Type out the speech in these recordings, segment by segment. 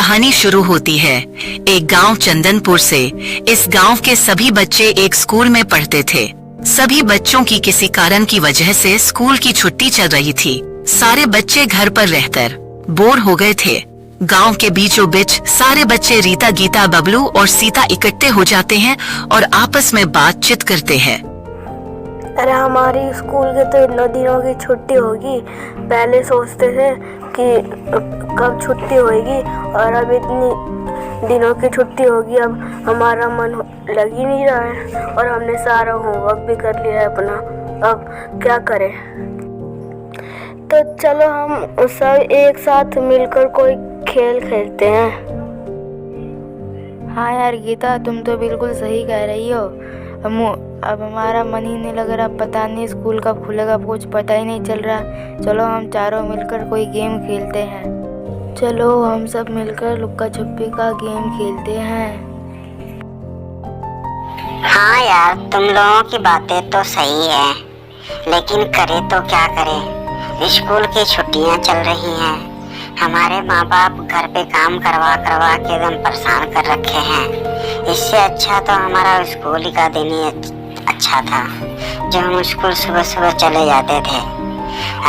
कहानी शुरू होती है एक गांव चंदनपुर से। इस गांव के सभी बच्चे एक स्कूल में पढ़ते थे। सभी बच्चों की किसी कारण की वजह से स्कूल की छुट्टी चल रही थी। सारे बच्चे घर पर रहकर बोर हो गए थे। गांव के बीचों बीच सारे बच्चे रीता, गीता, बबलू और सीता इकट्ठे हो जाते हैं और आपस में बातचीत करते हैं। अरे हमारी स्कूल के तो इतने दिनों की छुट्टी होगी। पहले सोचते थे कि कब छुट्टी होगी और अब इतनी दिनों की छुट्टी होगी। अब हमारा मन लग ही नहीं रहा है और हमने सारा होमवर्क भी कर लिया है अपना। अब क्या करें? तो चलो हम सब एक साथ मिलकर कोई खेल खेलते हैं। हाँ यार गीता, तुम तो बिल्कुल सही कह रही हो। अब हमारा मन ही नहीं लग रहा। पता नहीं स्कूल कब खुलेगा, कुछ पता ही नहीं चल रहा। चलो हम चारों मिलकर कोई गेम खेलते हैं। चलो हम सब मिलकर लुक्का छुपी का गेम खेलते हैं। हाँ यार, तुम लोगों की बातें तो सही है, लेकिन करें तो क्या करें? स्कूल की छुट्टियां चल रही हैं। हमारे माँ बाप घर पे काम करवा करवा के एकदम परेशान कर रखे हैं। इससे अच्छा तो हमारा स्कूल का दिन ही अच्छा था, जो हम स्कूल सुबह सुबह चले जाते थे।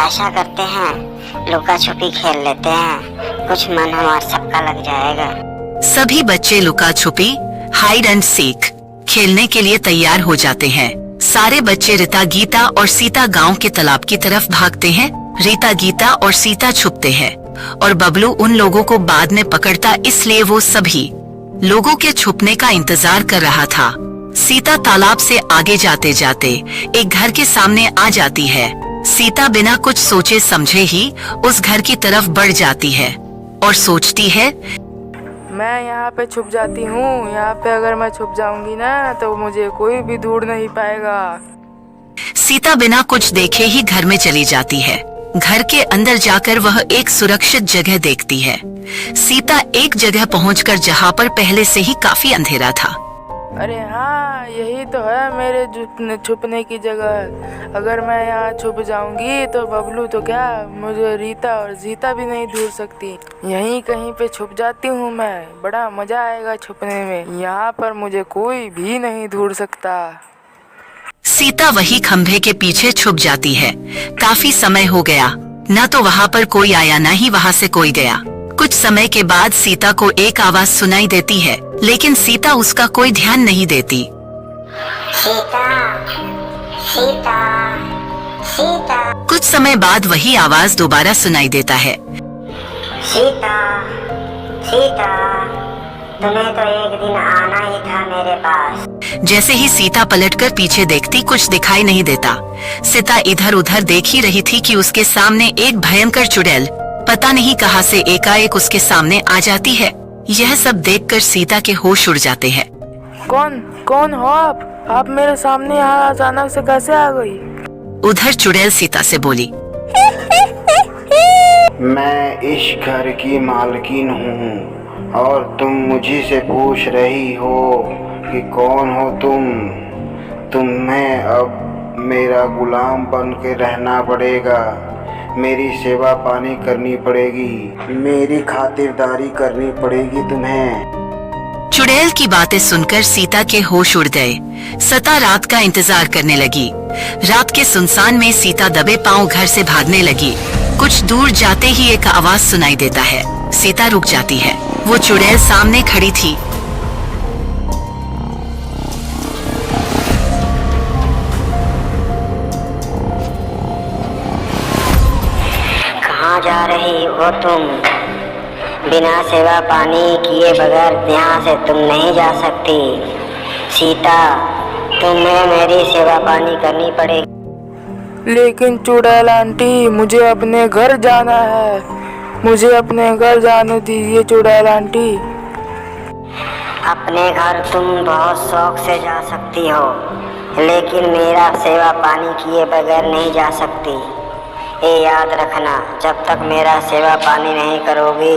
ऐसा करते हैं, लुका छुपी खेल लेते हैं, कुछ मन हमारा सबका लग जाएगा। सभी बच्चे लुका छुपी, हाइड एंड सीक खेलने के लिए तैयार हो जाते हैं। सारे बच्चे रीता, गीता और सीता गांव के तालाब की तरफ भागते हैं। रीता, गीता और सीता छुपते हैं और बबलू उन लोगों को बाद में पकड़ता, इसलिए वो सभी लोगों के छुपने का इंतजार कर रहा था। सीता तालाब से आगे जाते जाते एक घर के सामने आ जाती है। सीता बिना कुछ सोचे समझे ही उस घर की तरफ बढ़ जाती है और सोचती है, मैं यहाँ पे छुप जाती हूँ। यहाँ पे अगर मैं छुप जाऊंगी ना तो मुझे कोई भी ढूंढ नहीं पाएगा। सीता बिना कुछ देखे ही घर में चली जाती है। घर के अंदर जाकर वह एक सुरक्षित जगह देखती है। सीता एक जगह पहुंचकर जहां पर पहले से ही काफी अंधेरा था। अरे हाँ, यही तो है मेरे छुपने की जगह। अगर मैं यहाँ छुप जाऊंगी तो बबलू तो क्या, मुझे रीता और जीता भी नहीं ढूंढ सकती। यहीं कहीं पे छुप जाती हूँ मैं। बड़ा मजा आएगा छुपने में। यहाँ पर मुझे कोई भी नहीं ढूंढ सकता। सीता वही खंभे के पीछे छुप जाती है। काफी समय हो गया, न तो वहाँ पर कोई आया, न ही वहाँ से कोई गया। कुछ समय के बाद सीता को एक आवाज सुनाई देती है, लेकिन सीता उसका कोई ध्यान नहीं देती। सीता, सीता, सीता। कुछ समय बाद वही आवाज दोबारा सुनाई देता है। सीता, सीता, तुम्हें तो एक दिन आना ही था मेरे पास। जैसे ही सीता पलटकर पीछे देखती, कुछ दिखाई नहीं देता। सीता इधर उधर देख ही रही थी कि उसके सामने एक भयंकर चुड़ैल पता नहीं कहां से एकाएक उसके सामने आ जाती है। यह सब देखकर सीता के होश उड़ जाते हैं। कौन हो आप? आप मेरे सामने यहाँ अचानक से कैसे आ गई? उधर चुड़ैल सीता से बोली, मैं इस घर की मालकिन हूँ और तुम मुझे से पूछ रही हो कि कौन हो तुम। तुम्हें अब मेरा गुलाम बन के रहना पड़ेगा। मेरी सेवा पानी करनी पड़ेगी, मेरी खातिरदारी करनी पड़ेगी तुम्हें। चुड़ैल की बातें सुनकर सीता के होश उड़ गए। सीता रात का इंतजार करने लगी। रात के सुनसान में सीता दबे पांव घर से भागने लगी। कुछ दूर जाते ही एक आवाज सुनाई देता है। सीता रुक जाती है। वो चुड़ैल सामने खड़ी थी। कहाँ जा रही हो तुम? बिना सेवा पानी किए बगैर यहाँ से तुम नहीं जा सकती। सीता, तुम्हें मेरी सेवा पानी करनी पड़ेगी। लेकिन चुड़ैल आंटी, मुझे अपने घर जाना है। मुझे अपने घर जाने दीजिए चुड़ैल आंटी। अपने घर तुम बहुत शौक से जा सकती हो, लेकिन मेरा सेवा पानी किए बगैर नहीं जा सकती। ये याद रखना, जब तक मेरा सेवा पानी नहीं करोगी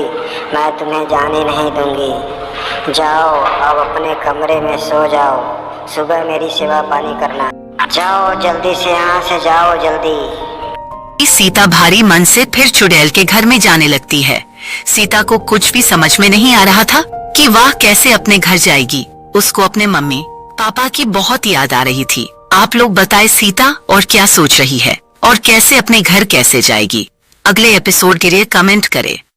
मैं तुम्हें जाने नहीं दूंगी। जाओ अब अपने कमरे में सो जाओ। सुबह मेरी सेवा पानी करना। जाओ जल्दी से, यहाँ से जाओ जल्दी। सीता भारी मन से फिर चुड़ैल के घर में जाने लगती है। सीता को कुछ भी समझ में नहीं आ रहा था कि वह कैसे अपने घर जाएगी। उसको अपने मम्मी पापा की बहुत याद आ रही थी। आप लोग बताएं सीता और क्या सोच रही है और कैसे अपने घर कैसे जाएगी। अगले एपिसोड के लिए कमेंट करें।